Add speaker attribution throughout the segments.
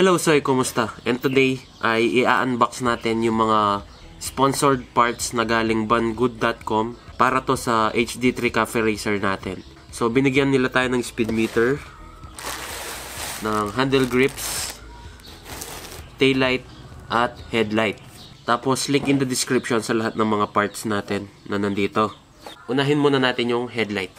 Speaker 1: Hello Soy, kumusta? And today ay i-unbox natin yung mga sponsored parts na galing banggood.com para to sa HD3 cafe racer natin. So binigyan nila tayo ng speed meter, ng handle grips, taillight at headlight. Tapos link in the description sa lahat ng mga parts natin na nandito. Unahin muna natin yung headlight.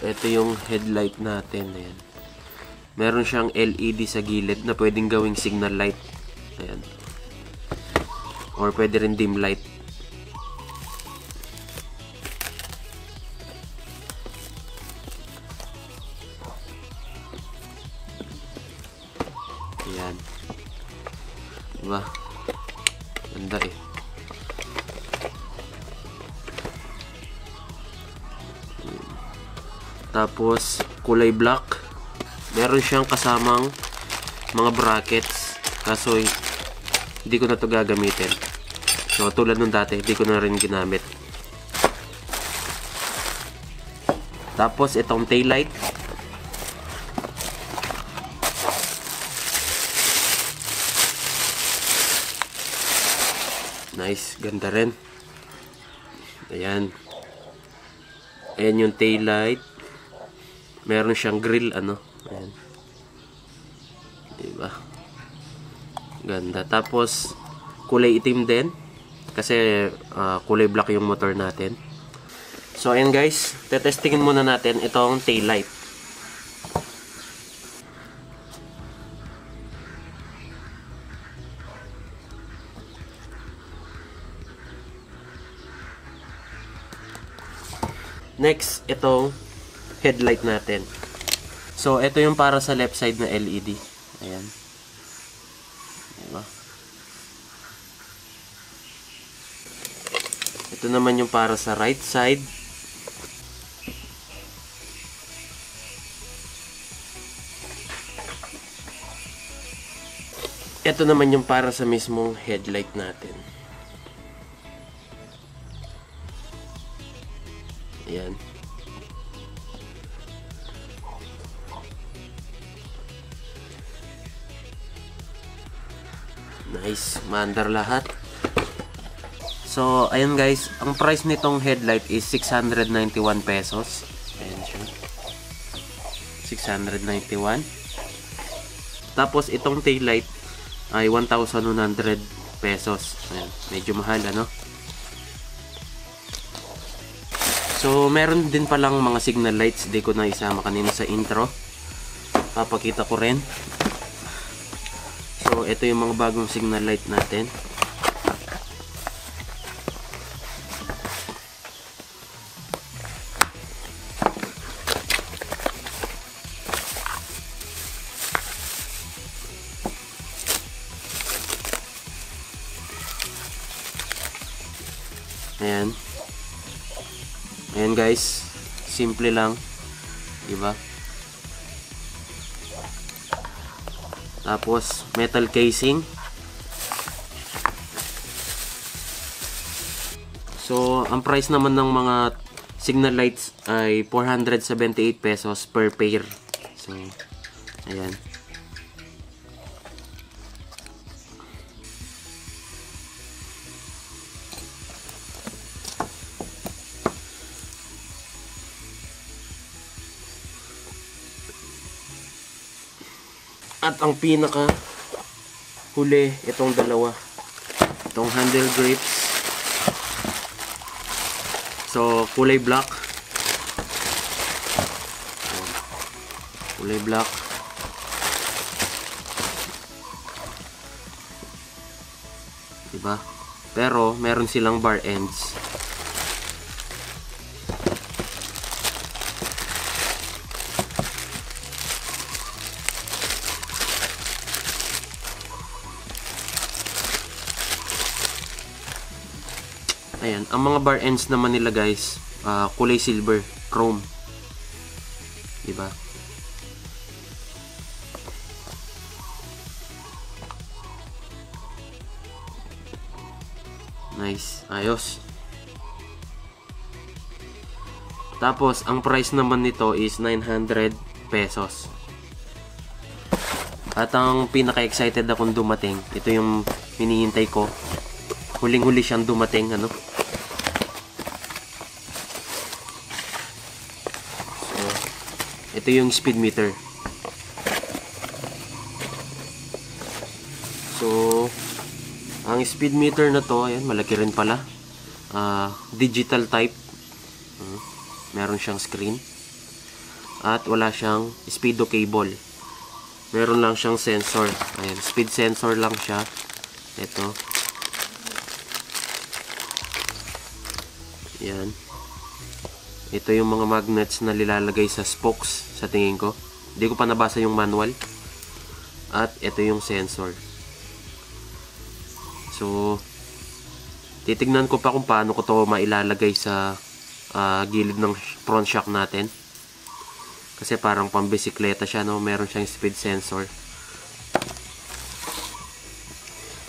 Speaker 1: Ito yung headlight natin. Ayan. Meron siyang LED sa gilid na pwedeng gawing signal light. Ayan. Or pwede rin dim light. Ayan. Diba? Ganda eh. Tapos, kulay black. Meron siyang kasamang mga brackets. Kaso, hindi ko na to gagamitin. So, tulad nung dati, hindi ko na rin ginamit. Tapos, itong taillight. Nice. Ganda rin. Ayan. Ayan yung taillight. Meron siyang grill, ano. Ayan. Diba? Ganda. Tapos, kulay itim din. Kasi, kulay black yung motor natin. So, ayan guys. Tetestingin muna natin itong taillight. Next, itong headlight natin. So, ito yung para sa left side na LED. Ayan. Diba? Ito naman yung para sa right side. Ito naman yung para sa mismong headlight natin. Ayan. Nice, maandar lahat. So, ayan guys, ang price nitong headlight is 691 pesos. Ayan siya. 691. Tapos itong taillight ay 1,100 pesos. Ayan, medyo mahal, ano? So, meron din palang mga signal lights. Di ko na isama kanina sa intro. Papakita ko rin. So, ito yung mga bagong signal light natin. Ayan. Ayan guys. Simple lang. Diba? Tapos, metal casing. So, ang price naman ng mga signal lights ay 478 pesos per pair. So, ayan. At ang pinaka huli, itong dalawa. Itong handle grips. So, kulay black. Kulay black. Diba? Pero, meron silang bar ends. Ayan, ang mga bar ends naman nila guys, kulay silver, chrome. Diba? Nice. Ayos. Tapos, ang price naman nito is 900 pesos. At ang pinaka-excited akong dumating, ito yung hinihintay ko. Huling-huli siyang dumating, ano. So, ito yung speed meter. So, ang speed meter na to, ayan, malaki rin pala. Digital type. Meron siyang screen. At wala siyang speedo cable. Meron lang siyang sensor. Ayan, speed sensor lang siya. Ito. Ayan. Ito yung mga magnets na nilalagay sa spokes, sa tingin ko. Hindi ko pa nabasa yung manual. At ito yung sensor. So, titignan ko pa kung paano ko to mailalagay sa gilid ng front shock natin. Kasi parang pambisikleta siya, no? Meron siyang speed sensor.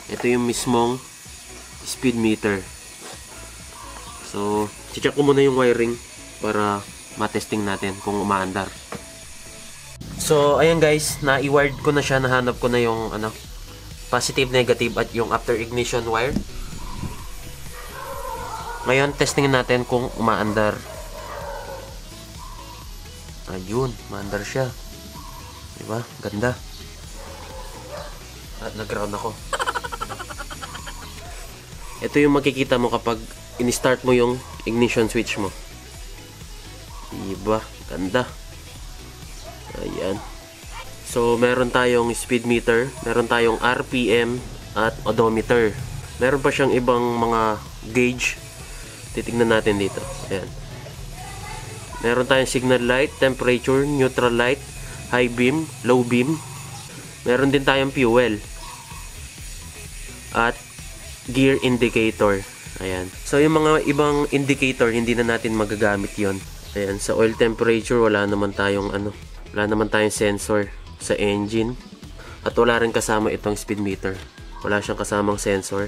Speaker 1: Ito yung mismong speed meter. So, check ko muna yung wiring para matesting natin kung umaandar. So, ayan guys, na-wired ko na siya, nahanap ko na yung positive, negative at yung after ignition wire. Ngayon, testingin natin kung umaandar. Ayun, umaandar siya. Diba? Ganda. At nag-ground ako. Ito yung makikita mo kapag in-start mo yung ignition switch mo. Diba? Ganda. Ayan. So, meron tayong speed meter, meron tayong RPM at odometer. Meron pa siyang ibang mga gauge. Titignan natin dito. Ayan. Meron tayong signal light, temperature, neutral light, high beam, low beam. Meron din tayong fuel. At gear indicator. Ayan. So, yung mga ibang indicator, hindi na natin magagamit yon. Ayan. Sa oil temperature, wala naman tayong sensor sa engine. At wala rin kasama itong speed meter. Wala siyang kasamang sensor.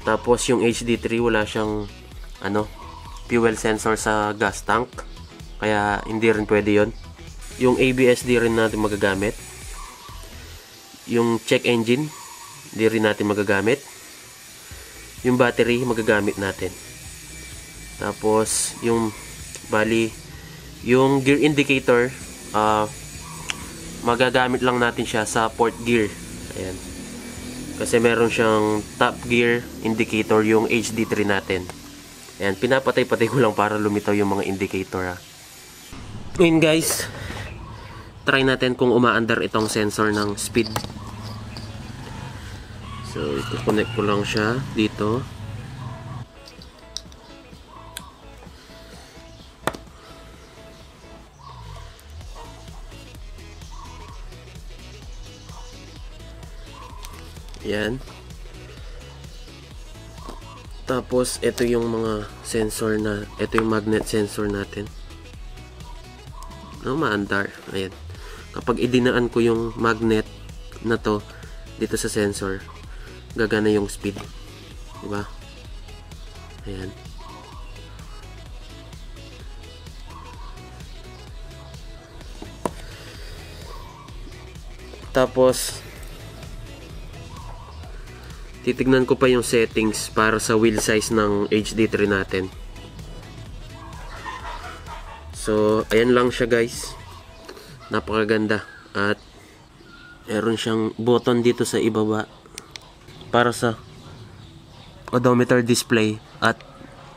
Speaker 1: Tapos, yung HD3, wala siyang fuel sensor sa gas tank. Kaya hindi rin pwede yon. Yung ABS di rin natin magagamit. Yung check engine di rin natin magagamit. Yung battery magagamit natin. Tapos yung gear indicator magagamit lang natin siya sa port gear. Ayan. Kasi meron siyang top gear indicator yung HD3 natin. Ayan, pinapatay-patay ko lang para lumitaw yung mga indicator, ha. Ngayon guys, try natin kung umaandar itong sensor ng speed. So, i-connect ko lang siya dito. Ayan. Tapos, ito yung mga sensor ito yung magnet sensor natin. Maandar. Ayan. Kapag idinaan ko yung magnet na to dito sa sensor, gagana yung speed. Diba? Ayan. Tapos, titignan ko pa yung settings para sa wheel size ng HD3 natin. So, ayan lang siya guys. Napakaganda. At meron siyang button dito sa ibaba para sa odometer display at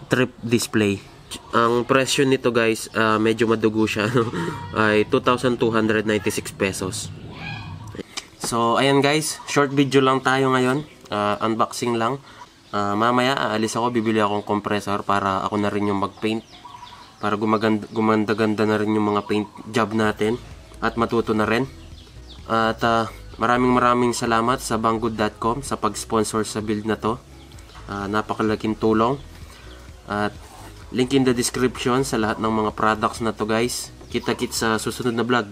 Speaker 1: trip display. Ang presyo nito guys, medyo madugo siya, no? Ay 2,296 pesos. So, ayan guys. Short video lang tayo ngayon. Unboxing lang. Mamaya aalis ako, bibili akong compressor para ako na rin yung mag-paint. Para gumanda-ganda na rin yung mga paint job natin. At matuto na rin. At maraming salamat sa banggood.com sa pag-sponsor sa build na to. Napakalaking tulong. At link in the description sa lahat ng mga products na to guys. Kita-kits sa susunod na vlog.